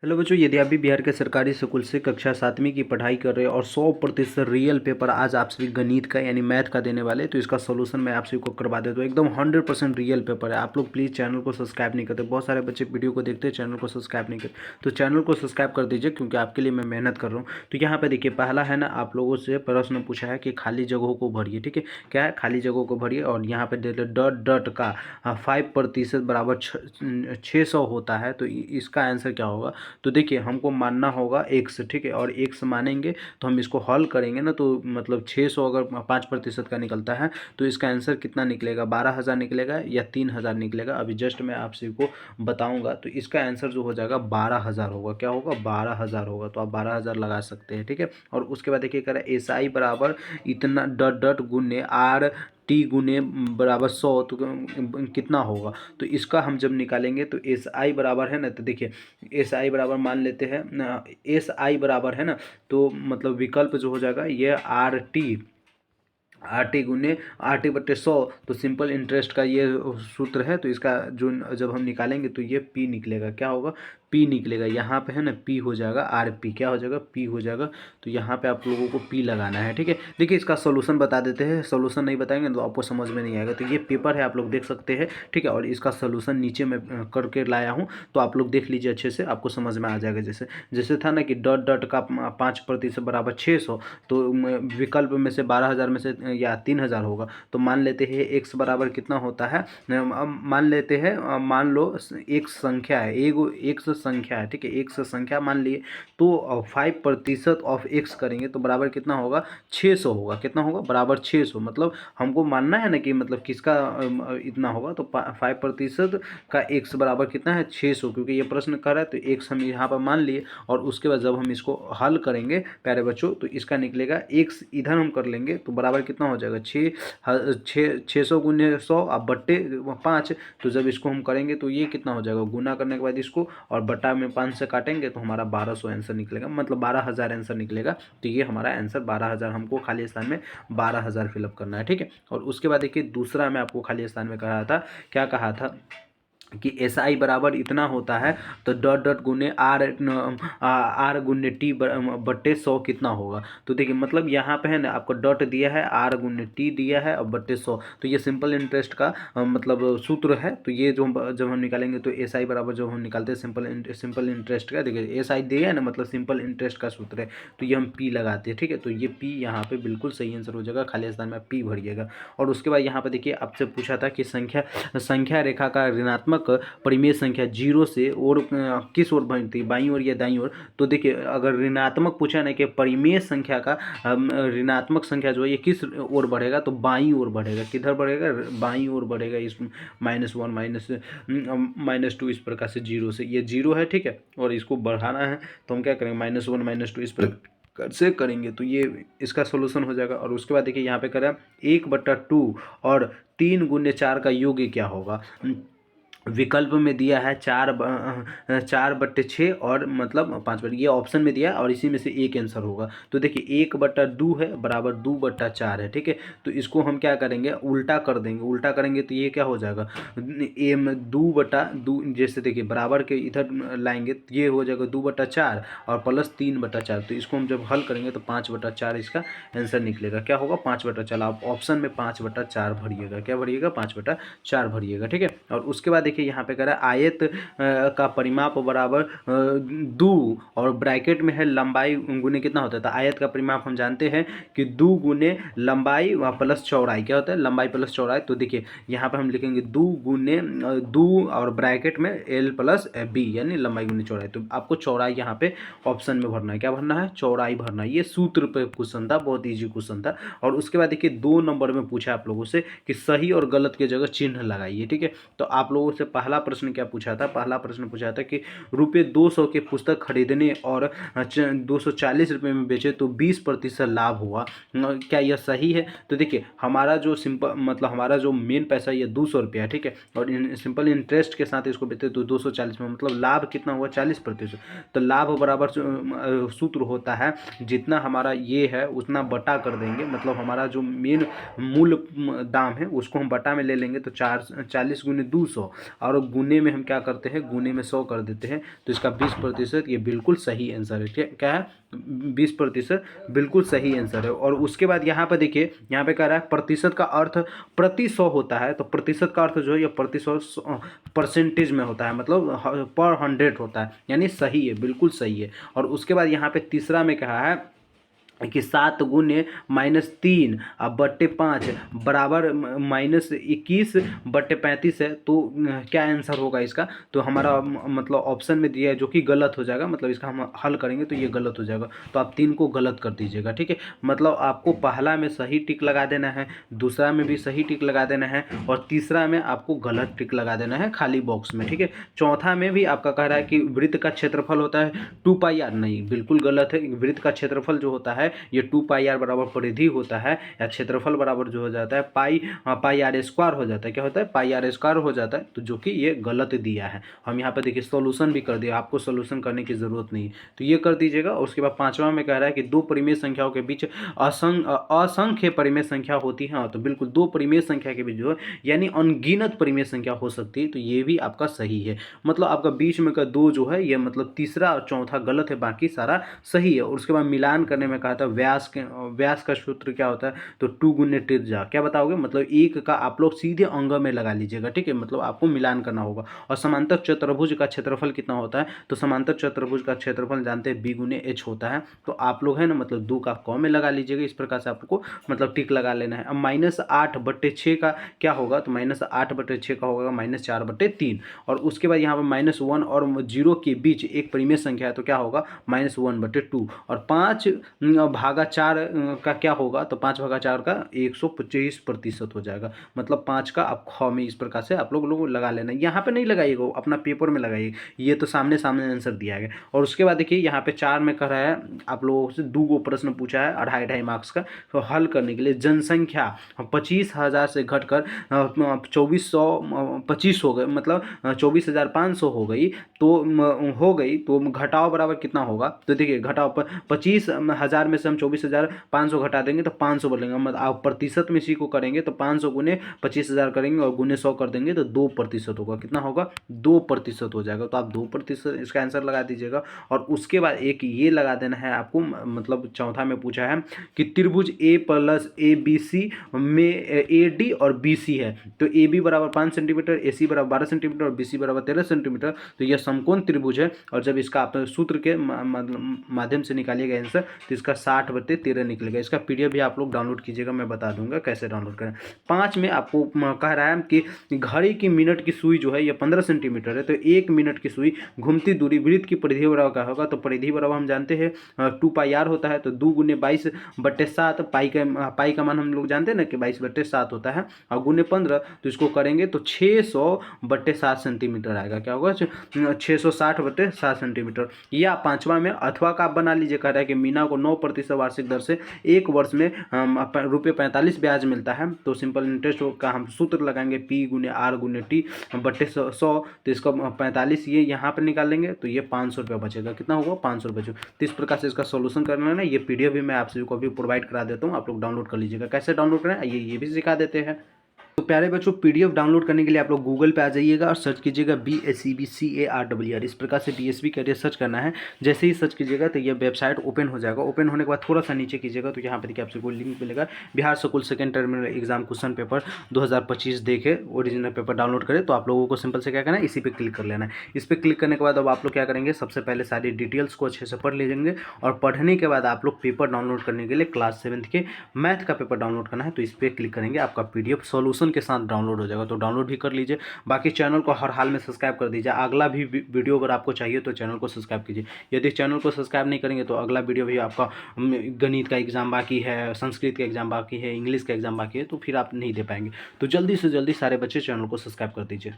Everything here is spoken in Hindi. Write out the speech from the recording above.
हेलो बच्चों, यदि आप भी बिहार के सरकारी स्कूल से कक्षा 7वीं की पढ़ाई कर रहे हैं और 100% रियल पेपर आज आप सभी गणित का यानी मैथ का देने वाले, तो इसका सोल्यूशन मैं आप सभी को करवा देता हूँ। एकदम 100% रियल पेपर है। आप लोग प्लीज़ चैनल को सब्सक्राइब नहीं करते, बहुत सारे बच्चे वीडियो को देखते हैं, चैनल को सब्सक्राइब नहीं करते, तो चैनल को सब्सक्राइब कर दीजिए क्योंकि आपके लिए मैं मेहनत कर रहा हूँ। तो यहाँ पर देखिए, पहला है ना, आप लोगों से प्रश्न पूछा है कि खाली जगहों को भरिए। ठीक है, क्या है? खाली जगहों को भरिए और यहाँ पर दे डॉट डॉट का 5% बराबर 600 होता है, तो इसका आंसर क्या होगा? तो देखिए, हमको मानना होगा एक्स। ठीक है, और एक्स मानेंगे तो हम इसको हल करेंगे ना, तो मतलब 600 अगर 5% का निकलता है तो इसका आंसर कितना निकलेगा? 12,000 निकलेगा या 3,000 निकलेगा? अभी जस्ट मैं आप सभी को बताऊंगा। तो इसका आंसर जो हो जाएगा 12,000 होगा। क्या होगा? 12,000 होगा। तो आप 12,000 लगा सकते हैं। ठीक है, और उसके बाद देखिए, कह रहा है एस आई बराबर इतना डॉट डॉट गुने आर टी गुने बराबर 100, तो कितना होगा? तो इसका हम जब निकालेंगे तो एस आई बराबर है ना, तो देखिए एस आई बराबर मान लेते हैं, एस आई बराबर है ना, तो मतलब विकल्प जो हो जाएगा ये आर टी गुने आर टी बट्टे 100, तो सिंपल इंटरेस्ट का ये सूत्र है। तो इसका जो जब हम निकालेंगे तो ये पी निकलेगा। क्या होगा? पी निकलेगा। यहाँ पे है ना पी हो जाएगा, आर पी क्या हो जाएगा? पी हो जाएगा। तो यहाँ पे आप लोगों को पी लगाना है। ठीक है, देखिए इसका सोल्यूशन बता देते हैं। सोल्यूशन नहीं बताएंगे तो आपको समझ में नहीं आएगा। तो ये पेपर है, आप लोग देख सकते हैं। ठीक है, और इसका सोल्यूशन नीचे में करके लाया हूँ, तो आप लोग देख लीजिए अच्छे से, आपको समझ में आ जाएगा। जैसे जैसे था ना कि डॉट डॉट का 5% बराबर 600, तो विकल्प में से 12,000 में से या 3,000 होगा। तो मान लेते हैं एक्स बराबर कितना होता है, मान लेते हैं, मान लो एक संख्या है, एक संख्या है। ठीक है, एक संख्या मान लिए, तो 5% ऑफ एक्स करेंगे तो बराबर कितना होगा? 600 होगा। कितना होगा? बराबर 600। मतलब हमको मानना है ना कि मतलब किसका इतना होगा, तो 5% का एक्स बराबर कितना है? 600, क्योंकि ये प्रश्न कर रहा है तो एक्स हम यहाँ पर मान लिए। और उसके बाद जब हम इसको हल करेंगे प्यारे बच्चों, तो इसका निकलेगा एक्स इधर हम कर लेंगे तो बराबर कितना हो जाएगा? 600 गुने 100 अब बट्टे 5। तो जब इसको हम करेंगे तो ये कितना हो जाएगा? गुना करने के बाद इसको और बटा में 5 से काटेंगे तो हमारा 1200 आंसर निकलेगा, मतलब 12,000 आंसर निकलेगा। तो ये हमारा आंसर 12,000, हमको खाली स्थान में 12,000 फिलअप करना है। ठीक है, और उसके बाद देखिए दूसरा मैं आपको खाली स्थान में कहा था, क्या कहा था कि एस आई बराबर इतना होता है, तो डॉट डॉट गुने आर गुने टी बट्टे 100 कितना होगा? तो देखिए, मतलब यहाँ पे है ना आपको डॉट दिया है, आर गुने टी दिया है और बट्टे 100, तो ये सिंपल इंटरेस्ट का मतलब सूत्र है। तो ये जो जब हम निकालेंगे तो एस आई बराबर जब हम निकालते हैं सिंपल इंटरेस्ट का, देखिए एस आई दिया है ना, मतलब सिंपल इंटरेस्ट का सूत्र है, तो ये हम पी लगाते हैं। ठीक है, तो ये पी यहाँ पे बिल्कुल सही आंसर हो जाएगा, खाली स्थान में पी भरिएगा। और उसके बाद यहाँ पे देखिए आपसे पूछा था कि संख्या रेखा का ऋणात्मक परिमेय संख्या 0 से और किस ओर बढ़ती है, बाईं ओर या दाईं ओर? तो देखिए, अगर ऋणात्मक पूछा नहीं कि परिमेय संख्या का ऋणात्मक संख्या जो है ये किस ओर बढ़ेगा, तो बाईं ओर बढ़ेगा। किधर बढ़ेगा? बाईं ओर बढ़ेगा। इस -1 -2 इस प्रकार से 0 से ये 0 है। ठीक है, और इसको बढ़ाना है तो हम क्या करेंगे? -1 -2 इस प्रकार से करेंगे, तो ये इसका सोल्यूशन हो जाएगा। और उसके बाद देखिए यहाँ पे करें 1/2 और 3 गुने 4 का योग क्या होगा? विकल्प में दिया है 4/6 और मतलब 5/, ये ऑप्शन में दिया है और इसी में से एक आंसर होगा। तो देखिए 1/2 है बराबर 2/4 है। ठीक है, तो इसको हम क्या करेंगे? उल्टा कर देंगे। उल्टा करेंगे तो ये क्या हो जाएगा? एम 2/2, जैसे देखिए बराबर के इधर लाएंगे तो ये हो जाएगा 2/4 और प्लस 3/4। तो इसको हम जब हल करेंगे तो 5/4 इसका आंसर निकलेगा। क्या होगा? 5/4। आप ऑप्शन में 5/4 भरिएगा। क्या भरिएगा? 5/4 भरिएगा। ठीक है, और उसके बाद देखिए यहाँ पे कह रहा है आयत का परिमाप बराबर 2 और ब्रैकेट में है लंबाई गुने कितना होता है? तो आयत का परिमाप हम जानते हैं कि 2 गुने लंबाई व प्लस चौड़ाई। क्या होता है? लंबाई प्लस चौड़ाई। तो देखिए यहाँ पे हम लिखेंगे 2 गुने 2 और ब्रैकेट में l प्लस b, यानी लंबाई गुने चौड़ाई। तो आपको चौड़ाई यहाँ पे ऑप्शन में भरना है। क्या भरना है? चौड़ाई भरना है। ये सूत्र पे क्वेश्चन था, बहुत ईजी क्वेश्चन था। और उसके बाद देखिए 2 नंबर में पूछा आप लोगों से कि सही और गलत की जगह चिन्ह लगाइए। ठीक है, तो आप लोगों से पहला प्रश्न क्या पूछा था? पहला प्रश्न पूछा था कि ₹200 के पुस्तक खरीदने और 240 रुपये में बेचे तो 20% लाभ हुआ, क्या यह सही है? तो देखिए हमारा जो सिंपल मतलब हमारा जो मेन पैसा ये 200 रुपया है। ठीक है, और सिंपल इंटरेस्ट के साथ इसको बेचते तो 240 में मतलब लाभ कितना हुआ? 40%। तो लाभ बराबर सूत्र होता है जितना हमारा ये है उतना बटा कर देंगे, मतलब हमारा जो मेन मूल दाम है उसको हम बटा में ले लेंगे, तो 40 गुने 200 और गुने में हम क्या करते हैं, गुने में 100 कर देते हैं, तो इसका 20% ये बिल्कुल सही आंसर है। क्या है, 20% बिल्कुल सही आंसर है। और उसके बाद यहाँ पर देखिए, यहाँ पे कह रहा है प्रतिशत का अर्थ प्रति 100 होता है, तो प्रतिशत का अर्थ जो है ये प्रति 100 परसेंटेज में होता है, मतलब पर 100 होता है, यानी सही है, बिल्कुल सही है। और उसके बाद यहाँ पे तीसरा में कहा है कि 7 गुने -3 अब बट्टे 5 बराबर -21/35 है, तो क्या आंसर होगा इसका, तो हमारा मतलब ऑप्शन में दिया है जो कि गलत हो जाएगा, मतलब इसका हम हल करेंगे तो ये गलत हो जाएगा, तो आप 3 को गलत कर दीजिएगा, ठीक है। मतलब आपको पहला में सही टिक लगा देना है, दूसरा में भी सही टिक लगा देना है, और तीसरा में आपको गलत टिक लगा देना है खाली बॉक्स में, ठीक है। चौथा में भी आपका कह रहा है कि वृत्त का क्षेत्रफल होता है 2πr, नहीं, बिल्कुल गलत है। वृत्त का क्षेत्रफल जो होता है ये 2πr बराबर परिधि होता है, या क्षेत्रफल बराबर जो हो जाता है πr² हो जाता है, क्या होता है, πr² हो जाता है, तो जो कि ये गलत दिया है। हम यहाँ पे देखिए सॉल्यूशन भी कर दिया, आपको सॉल्यूशन करने की जरूरत नहीं है, तो ये कर दीजिएगा। और उसके बाद पांचवा में कह रहा है कि दो परिमेय संख्याओं के बीच असंख्य परिमेय संख्या होती है, तो बिल्कुल दो परिमेय संख्या के बीच जो है यानी अनगिनत परिमेय संख्या हो सकती है, तो ये भी आपका सही है। मतलब आपका बीच में का 2 जो है ये मतलब तीसरा और चौथा गलत है, बाकी सारा सही है। और उसके बाद मिलान करने में कहा था व्यास का सूत्र क्या होता है, तो 2 गुने त्रिज्या, क्या बताओगे, मतलब 1 का आप लोग सीधे अंग में लगा लीजिएगा, ठीक है, मतलब आपको मिलान करना होगा। और समांतर चतुर्भुज का क्षेत्रफल कितना होता है, तो समांतर चतुर्भुज का क्षेत्रफल जानते हैं b गुने h होता है, तो आप लोग है ना मतलब 2 का क में लगा लीजिएगा, इस प्रकार से आपको मतलब टिक लगा लेना है। अब -8/6 का क्या होगा, तो -8/6 का होगा -4/3। और उसके बाद यहाँ पर -1 और 0 के बीच एक परिमेय संख्या है, तो क्या होगा -1/2। और 5/4 का क्या होगा, तो 5/4 का 125% हो जाएगा, मतलब 5 का आप ख में इस प्रकार से आप लोग लगा लेना। यहाँ पे नहीं लगाइएगा, अपना पेपर में लगाइए, ये तो सामने सामने आंसर दिया गया। और उसके बाद देखिए यहाँ पे 4 में कह रहा है आप लोगों से 2 प्रश्न पूछा है 2.5 मार्क्स का, तो हल करने के लिए जनसंख्या 25,000 से घटकर 2425 हो गए, मतलब 24,500 हो गई, तो घटाओ बराबर कितना होगा, तो देखिए घटाओ 25,000 में से हम 24,500 घटा देंगे तो 500 बोलेंगे, मतलब आप प्रतिशत में इसी को करेंगे तो 500 गुने 25,000 करेंगे और गुने 100 कर देंगे तो 2% होगा, कितना होगा 2% हो जाएगा, तो आप 2% इसका आंसर लगा दीजिएगा। और उसके बाद एक ये लगा देना है आपको, मतलब चौथा में पूछा है कि त्रिभुज A + ABC में AD और BC है, तो AB बराबर 5 सेंटीमीटर, AC बराबर 12 सेंटीमीटर और BC बराबर 13 सेंटीमीटर, तो यह समकोण त्रिभुज है। और जब इसका आप सूत्र के माध्यम से निकालिएगा आंसर, तो इसका 60/13 निकलेगा। इसका PDF भी आप लोग डाउनलोड कीजिएगा, मैं बता दूंगा कैसे डाउनलोड करें। 5 में आपको कह रहा है कि घड़ी की मिनट की सुई जो है ये 15 सेंटीमीटर है, तो 1 मिनट की सुई घूमती दूरी वृत्त की परिधि बराबर क्या होगा, तो परिधि बराबर हम जानते हैं 2πr होता है, तो 2 गुने 22/7, पाई का मान हम लोग जानते हैं ना कि 22/7 होता है, और गुने 15, तो इसको करेंगे तो 600/7 सेंटीमीटर आएगा, क्या होगा 660/7 सेंटीमीटर। या पांचवा में अथवा का आप बना लीजिए, कह रहा है कि मीना को 9% वार्षिक दर से 1 वर्ष में ₹45 ब्याज मिलता है, तो सिंपल इंटरेस्ट का हम सूत्र लगाएंगे P गुने R गुने T/100, तो इसका 45 ये यहाँ पर निकालेंगे तो ये 500 रुपया बचेगा, कितना होगा 500 रुपये। तो इस प्रकार से इसका सोल्यूशन करना है ना, ये PDF भी मैं आप सभी को भी प्रोवाइड करा देता हूँ, आप लोग डाउनलोड कर लीजिएगा। कैसे डाउनलोड करें ये भी सिखा देते हैं। तो प्यारे बच्चों PDF डाउनलोड करने के लिए आप लोग गूगल पे आ जाइएगा और सर्च कीजिएगा BSEBCARRR, इस प्रकार से BSB कैरियर सर्च करना है। जैसे ही सर्च कीजिएगा तो ये वेबसाइट ओपन हो जाएगा। ओपन होने के बाद थोड़ा सा नीचे कीजिएगा तो यहाँ पर देखिए आपसे कोई लिंक मिलेगा, Bihar school second terminal exam question paper 2025 देखे ओरिजिनल पेपर डाउनलोड करें, तो आप लोगों को सिंपल से क्या करना है, इसी पर क्लिक कर लेना है। इस पर क्लिक करने के बाद अब आप लोग क्या करेंगे, सबसे पहले सारी डिटेल्स को अच्छे से पढ़ लीजिएंगे, और पढ़ने के बाद आप लोग पेपर डाउनलोड करने के लिए क्लास 7th के मैथ का पेपर डाउनलोड करना है, तो इस पर क्लिक करेंगे, आपका PDF सोल्यूशन के साथ डाउनलोड हो जाएगा, तो डाउनलोड भी कर लीजिए। बाकी चैनल को हर हाल में सब्सक्राइब कर दीजिए। अगला भी वीडियो अगर आपको चाहिए तो चैनल को सब्सक्राइब कीजिए। यदि चैनल को सब्सक्राइब नहीं करेंगे तो अगला वीडियो भी आपका गणित का एग्जाम बाकी है, संस्कृत का एग्जाम बाकी है, इंग्लिश का एग्जाम बाकी है, तो फिर आप नहीं दे पाएंगे। तो जल्दी से जल्दी सारे बच्चे चैनल को सब्सक्राइब कर दीजिए।